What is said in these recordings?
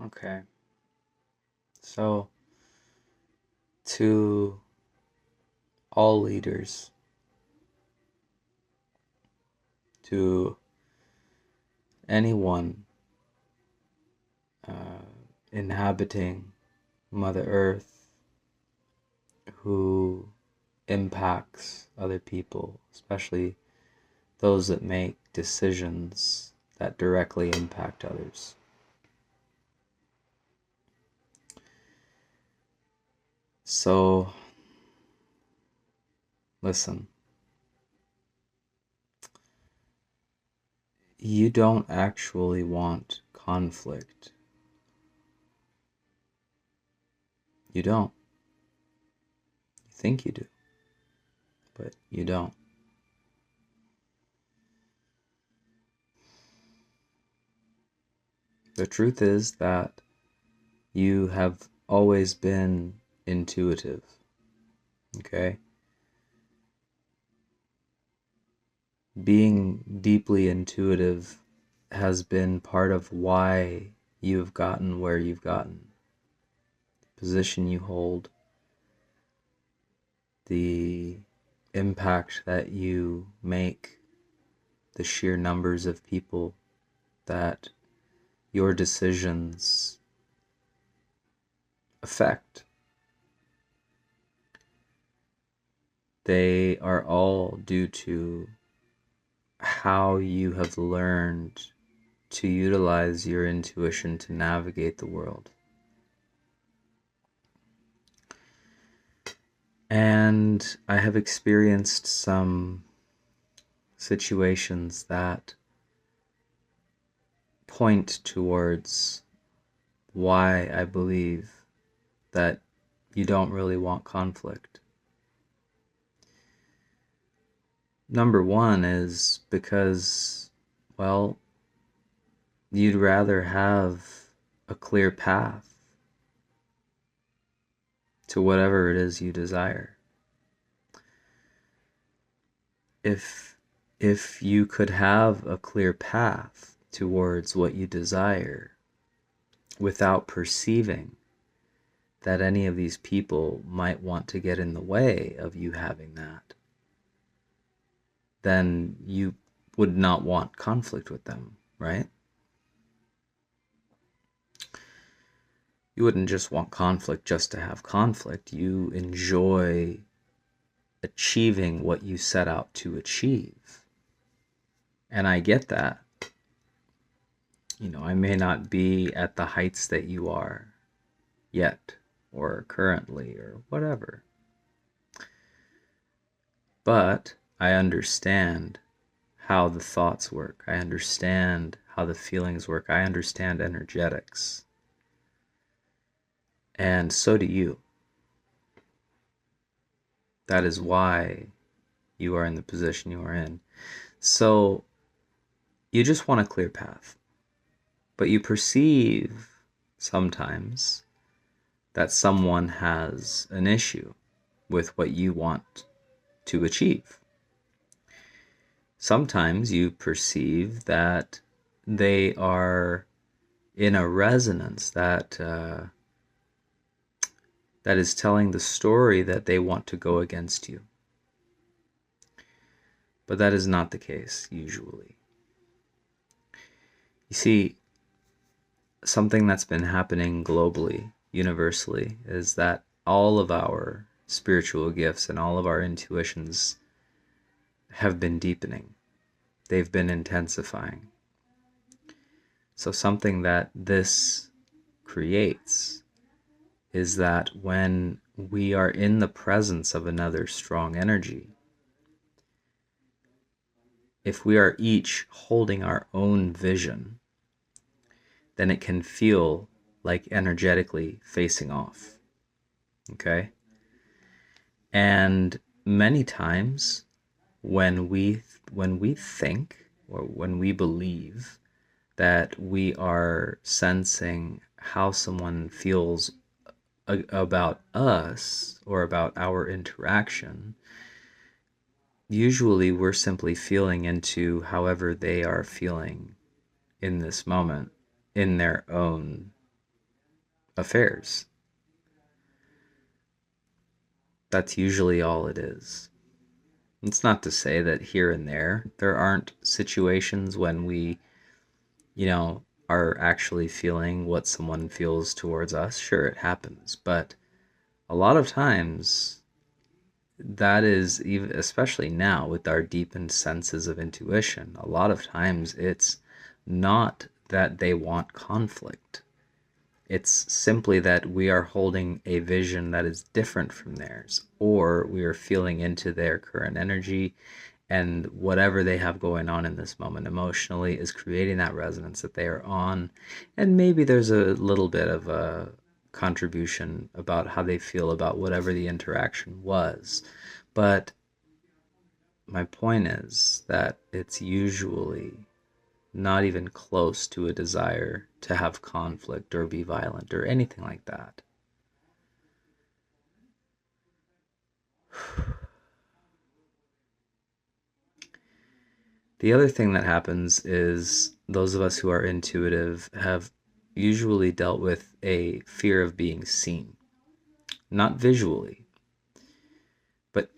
Okay. So, to all leaders, to anyone uh, inhabiting Mother Earth who impacts other people, especially those that make decisions that directly impact others. So, listen, you don't actually want conflict. You don't. You think you do, but you don't. The truth is that you have always been intuitive, okay? Being deeply intuitive has been part of why you've gotten where you've gotten, the position you hold, the impact that you make, the sheer numbers of people that your decisions affect. They are all due to how you have learned to utilize your intuition to navigate the world. And I have experienced some situations that point towards why I believe that you don't really want conflict. Number one is because, well, you'd rather have a clear path to whatever it is you desire. If you could have a clear path towards what you desire without perceiving that any of these people might want to get in the way of you having that, then you would not want conflict with them, right? You wouldn't just want conflict just to have conflict. You enjoy achieving what you set out to achieve. And I get that. I may not be at the heights that you are yet, or currently, or whatever. But I understand how the thoughts work. I understand how the feelings work. I understand energetics. And so do you. That is why you are in the position you are in. So you just want a clear path. But you perceive sometimes that someone has an issue with what you want to achieve. Sometimes you perceive that they are in a resonance that is telling the story that they want to go against you. But that is not the case, usually. You see, something that's been happening globally, universally, is that all of our spiritual gifts and all of our intuitions have been deepening. They've been intensifying. So something that this creates is that when we are in the presence of another strong energy, if we are each holding our own vision, then it can feel like energetically facing off. Okay? And many times when we think or when we believe that we are sensing how someone feels about us or about our interaction, usually we're simply feeling into however they are feeling in this moment in their own affairs. That's usually all it is. It's not to say that here and there aren't situations when we, are actually feeling what someone feels towards us. Sure, it happens. But a lot of times, that is, even especially now with our deepened senses of intuition, a lot of times it's not that they want conflict. It's simply that we are holding a vision that is different from theirs, or we are feeling into their current energy, and whatever they have going on in this moment emotionally is creating that resonance that they are on. And maybe there's a little bit of a contribution about how they feel about whatever the interaction was. But my point is that it's usually not even close to a desire to have conflict or be violent or anything like that. The other thing that happens is those of us who are intuitive have usually dealt with a fear of being seen. Not visually, but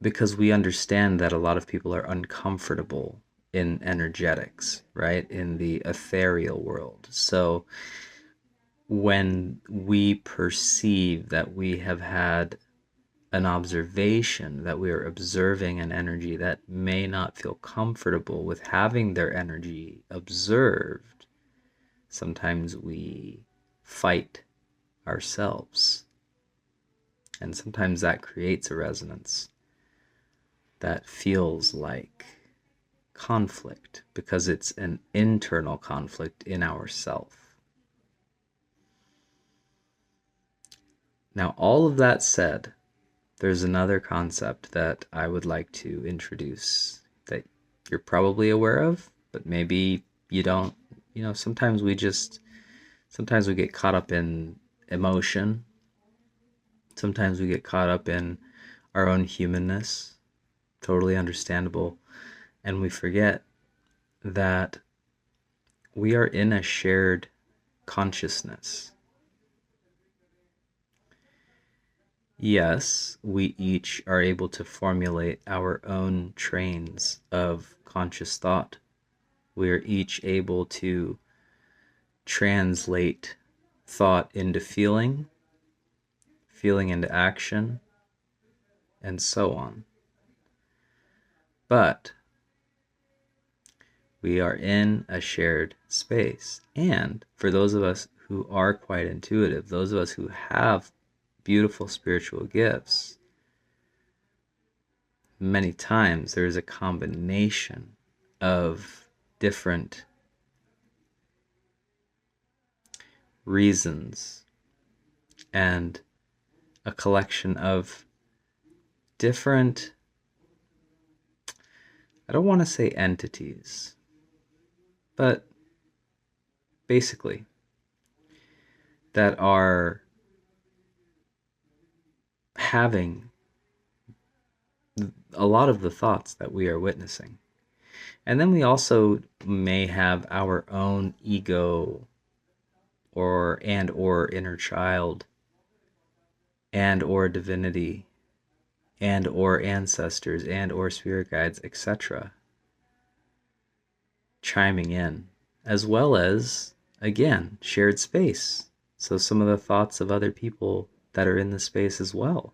because we understand that a lot of people are uncomfortable in energetics, right? In the ethereal world. So when we perceive that we have had an observation, that we are observing an energy that may not feel comfortable with having their energy observed, sometimes we fight ourselves. And sometimes that creates a resonance that feels like conflict because it's an internal conflict in ourself. Now, all of that said, there's another concept that I would like to introduce that you're probably aware of, but maybe you don't. Sometimes we get caught up in emotion. Sometimes we get caught up in our own humanness. Totally understandable. And we forget that we are in a shared consciousness. Yes, we each are able to formulate our own trains of conscious thought. We are each able to translate thought into feeling, feeling into action, and so on. But we are in a shared space. And for those of us who are quite intuitive, those of us who have beautiful spiritual gifts, many times there is a combination of different reasons and a collection of different, I don't want to say entities, but basically that are having a lot of the thoughts that we are witnessing. And then we also may have our own ego or inner child and or divinity and or ancestors and or spirit guides, etc., chiming in, as well as, again, shared space. So some of the thoughts of other people that are in the space as well.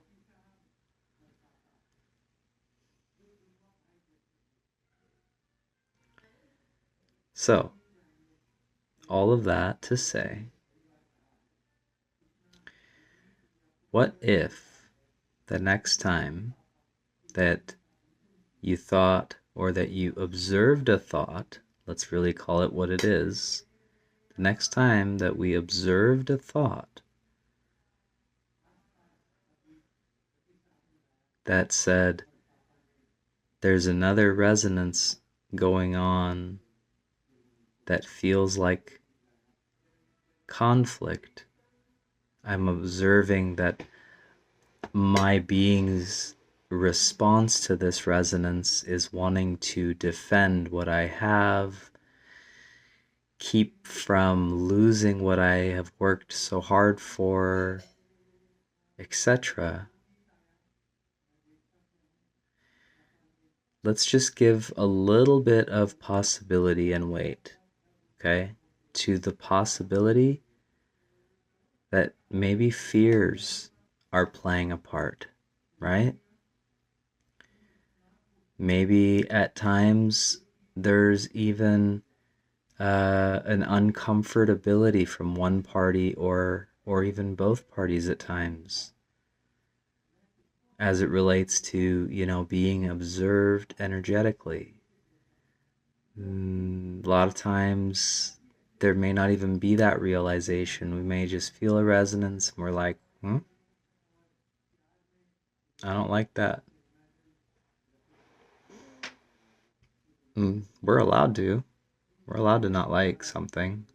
So, all of that to say, what if the next time that you thought or that you observed a thought, let's really call it what it is, the next time that we observed a thought that said, there's another resonance going on that feels like conflict. I'm observing that my being's response to this resonance is wanting to defend what I have, keep from losing what I have worked so hard for, etc. Let's just give a little bit of possibility and weight, okay, to the possibility that maybe fears are playing a part, right? Maybe at times there's even an uncomfortability from one party or even both parties at times as it relates to, being observed energetically. A lot of times there may not even be that realization. We may just feel a resonance and we're like, I don't like that. We're allowed to. We're allowed to not like something.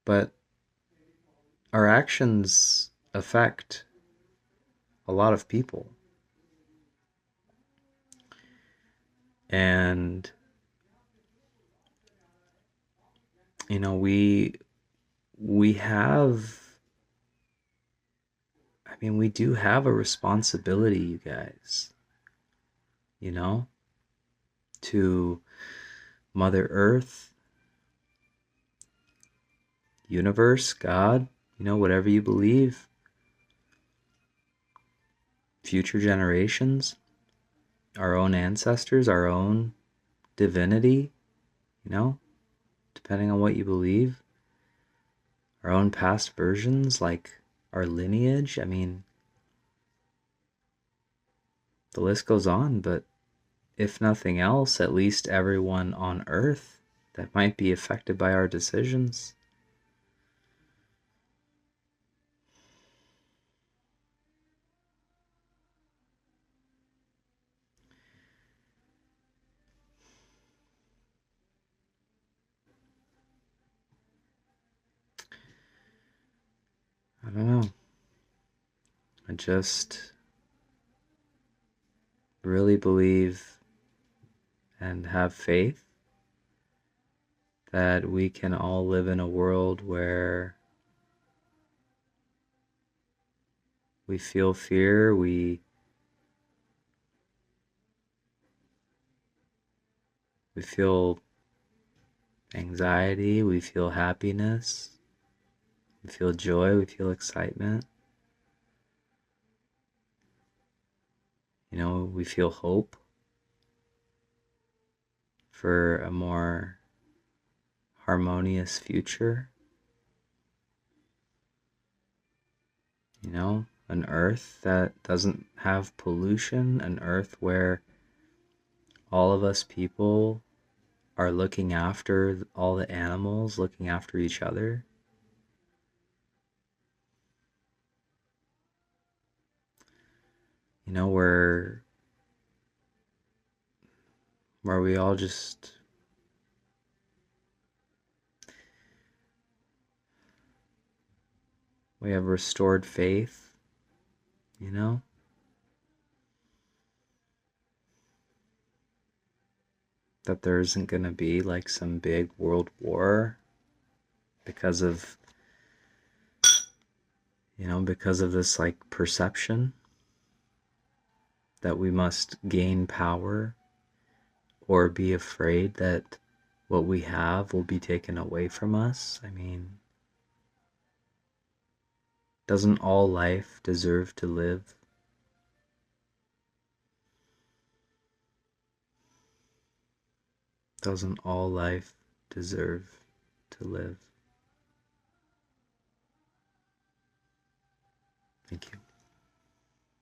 But our actions affect a lot of people. And we have, we do have a responsibility, you guys, to Mother Earth, universe, God, whatever you believe, future generations, our own ancestors, our own divinity, depending on what you believe, our own past versions, like our lineage. The list goes on, but if nothing else, at least everyone on Earth that might be affected by our decisions. I don't know. I just really believe and have faith that we can all live in a world where we feel fear, we feel anxiety, we feel happiness, we feel joy, we feel excitement. We feel hope for a more harmonious future. An earth that doesn't have pollution, an earth where all of us people are looking after all the animals, looking after each other. Where we all just we have restored faith, that there isn't going to be like some big world war because of this like perception that we must gain power or be afraid that what we have will be taken away from us. Doesn't all life deserve to live? Doesn't all life deserve to live? Thank you.